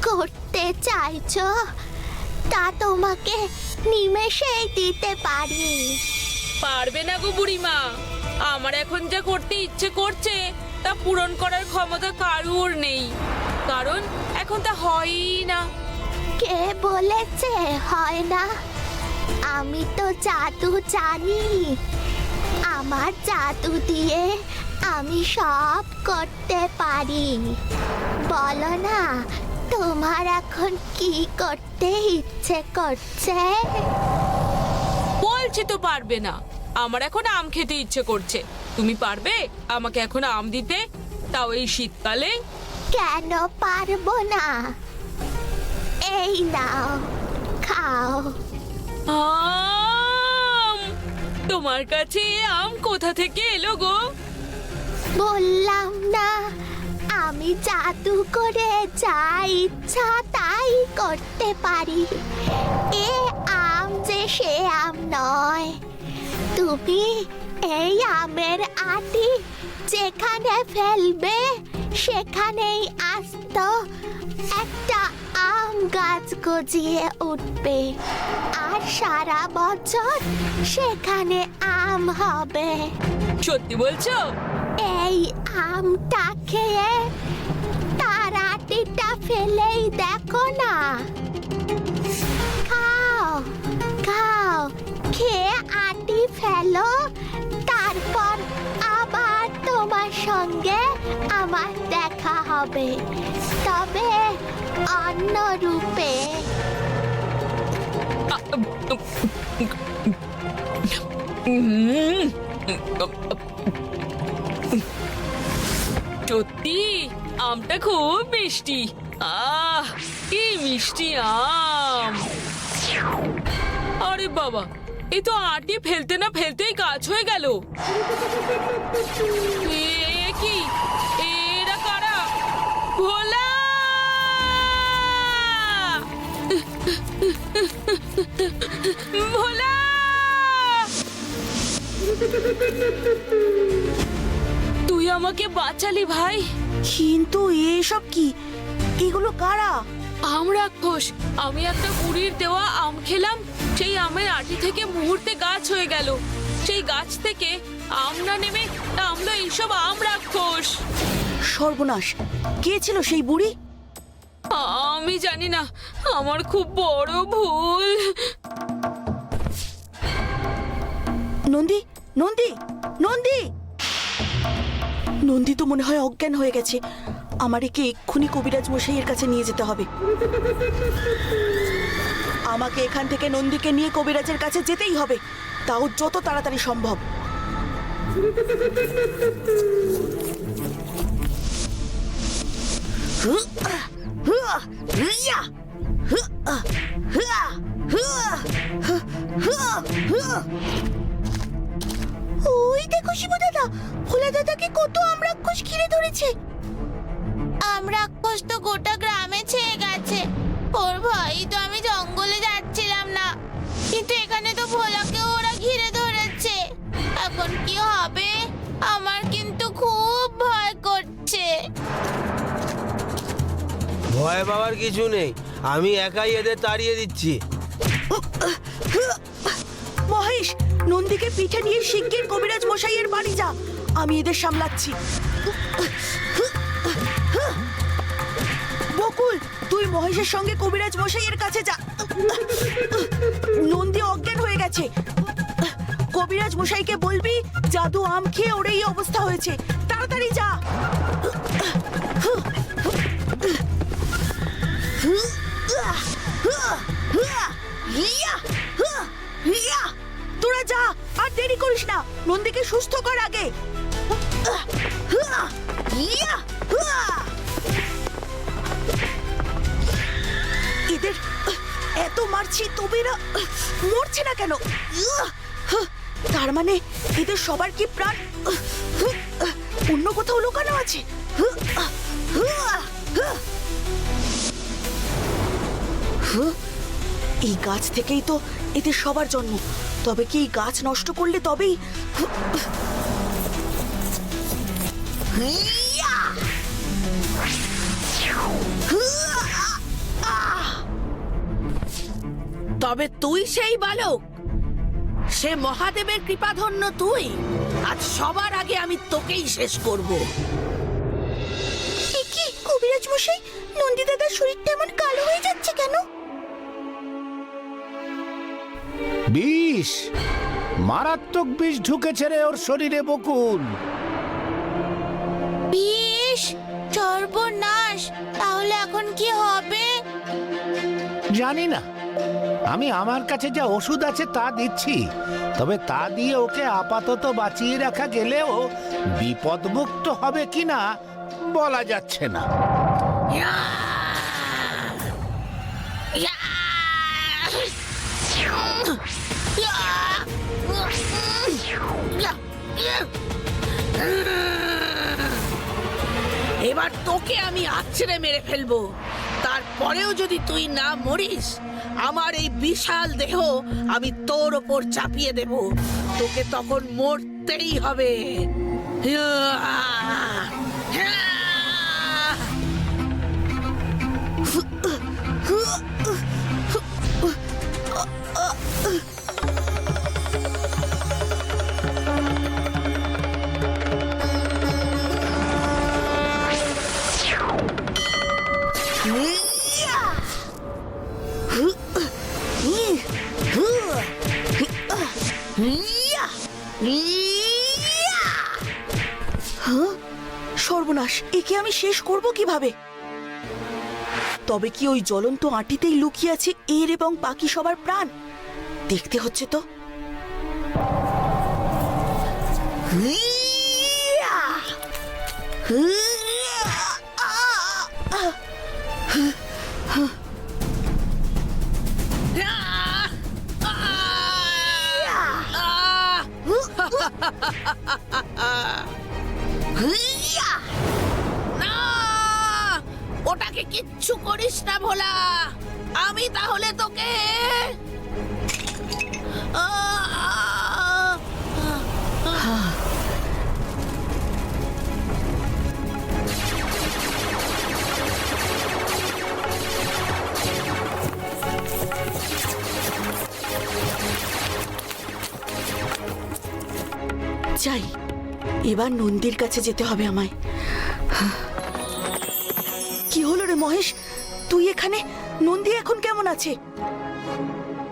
করতে চাইছো তা তোমাকে নিমেষেই দিতে পারি। পারবে না গো বুড়িমা, আমার এখন যা করতে ইচ্ছে করছে তা পূরণ করার ক্ষমতা কারুর নেই, কারণ এখন তা হয়ই না। কে বলেছে হয় না? আমি তো জাদু জানি। আমার জাদু দিয়ে আমি সব করতে পারি। বলো না, তোমার এখন কি করতে ইচ্ছে করছে? বলছি তো পারবে না, আমার এখন আম খেতে ইচ্ছে করছে। তুমি পারবে আমাকে এখন আম দিতে, তাও এই শীতকালে? কেন পারবো না? এই নাও, খাও। আম! তোমার কাছে এ আম কোথা থেকে এলো গো? বললাম না, আমি জাদু করে যা ইচ্ছা তাই করতে পারি। এ আম যে সে আম নয়। তুমি এই আমের আটি যেখানে ফেলবে সেখানেই আস্ত একটা আম গাছ গজিয়ে উঠবে, আর সারা বছর সেখানে আম হবে। সত্যি বলছো? এই আমটা খেয়ে তার আটিটা ফেলেই দেখো না। খাও খাও, খেয়ে আটি ফেলো, তারপর আবার তোমার সঙ্গে আমার দেখা হবে, তবে অন্য রূপে। উম, সত্যি আমটা খুব মিষ্টি। কি মিষ্টি আম! আরে বাবা, এ তো আটি ফেলতে না ফেলতেই কাজ হয়ে গেল। এ কি, এরা কারা? ভোলা! ভোলা! তুই আমাকে বাঁচালি ভাই। কিন্তু এসব কি? এগুলো কারা? আম রাক্ষস। আমি একটা বুড়ির দেওয়া আম খেলাম, সেই আমের আটি থেকে মুহূর্তে গাছ হয়ে গেল। সেই গাছ থেকে আম না নেমে নামলো এইসব আম রাক্ষস। সর্বনাশ! কে ছিল সেই বুড়ি? আমি জানি না, আমার খুব বড় ভুল। নন্দী, নন্দী, নন্দী! নন্দী তো মনে হয় অজ্ঞান হয়ে গেছে। আমার একে এক্ষুনি কবিরাজ মশাইয়ের কাছে নিয়ে যেতে হবে। আমাকে এখান থেকে নন্দীকে নিয়ে কবিরাজের কাছে যেতেই হবে, তাও যত তাড়াতাড়ি সম্ভব। ওই দেখো শিবু দাদা, ভোলা দাদাকে কত আমরাক্ষস ঘিরে ধরেছে। আমরাক্ষস তো গোটা গ্রামে ছেয়ে গেছে। ওর ভয় তো আমি জঙ্গলে যাচ্ছিলাম না, কিন্তু এখানে তো ভোলাকেও ওরা ঘিরে ধরেছে। এখন কি হবে? আমার কিন্তু খুব ভয় করছে। ভয় পাওয়ার কিছু নেই, আমি একাই এদের তাড়িয়ে দিচ্ছি। মহেশ, নন্দীকে পিঠে নিয়ে শিগগির কবিরাজ মশাইয়ের বাড়ি যা, আমি এদের সামলাচ্ছি। বকুল, তুই মহেশের সঙ্গে কবিরাজ মশাইয়ের কাছে যা। নন্দী অজ্ঞান হয়ে গেছে। কবিরাজ মশাইকে বলবি জাদু আম খেয়ে ওর এই অবস্থা হয়েছে। তাড়াতাড়ি যা। তোরা যা, আর দেরি করিস না, নন্দীকে সুস্থ কর আগে। এদের এত মারছি তবে এরা মরছে না কেন? তার মানে এদের সবার কি প্রাণ অন্য কোথাও লুকানো আছে? এই গাছ থেকেই তো এদের সবার জন্ম। তবে কি এই গাছ নষ্ট করলে তবেই? তবে তুই সেই বালক, সে মহাদেবের কৃপাধন্য তুই। আজ সবার আগে আমি তোকেই শেষ করব। কি কবিরাজ মশাই, নন্দী দাদার শরীরটা এমন কালো হয়ে যাচ্ছে কেন? বিষ, মারাত্মক বিষ ঢুকেছে রে ওর শরীরে বকুল। বিষ, সর্বনাশ! তাহলে এখন কি হবে? জানি না, আমি আমার কাছে যা ওষুধ আছে তা দিচ্ছি, তবে তা দিয়ে ওকে আপাতত বাঁচিয়ে রাখা গেলেও বিপদমুক্ত হবে কিনা বলা যাচ্ছে না। এবার তোকে আমি আছড়ে মেরে ফেলবো। তারপরেও যদি তুই না মরিস, আমার এই বিশাল দেহ আমি তোর ওপর চাপিয়ে দেব। তোকে তখন মরতেই হবে। সর্বনাশ, একে আমি শেষ করব কিভাবে? তবে কি ওই জ্বলন্ত আঁটিতেই লুকিয়ে আছে এর এবং বাকি সবার প্রাণ? দেখতে হচ্ছে তো। না, ওটাকে কিচ্ছু করিস না ভোলা। আমি তাহলে তোকে যাই, এবার নন্দীর কাছে যেতে হবে আমায়। কি হলো রে মহেশ, তুই এখানে? নন্দী এখন কেমন আছে?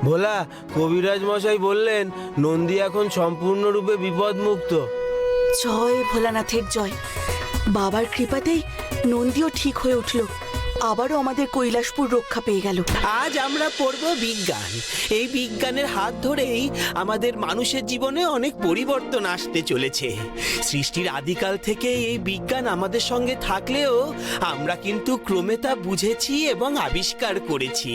ভোলা, কবিরাজ মশাই বললেন নন্দী এখন সম্পূর্ণরূপে বিপদমুক্ত। জয় ভোলানাথের জয়। বাবার কৃপাতেই নন্দীও ঠিক হয়ে উঠল। আবারও আমাদের কৈলাসপুর রক্ষা পেয়ে গেল। আজ আমরা পড়ব বিজ্ঞান। এই বিজ্ঞানের হাত ধরেই আমাদের মানুষের জীবনে অনেক পরিবর্তন আসতে চলেছে। সৃষ্টির আদিকাল থেকে এই বিজ্ঞান আমাদের সঙ্গে থাকলেও আমরা কিন্তু ক্রমে তা বুঝেছি এবং আবিষ্কার করেছি।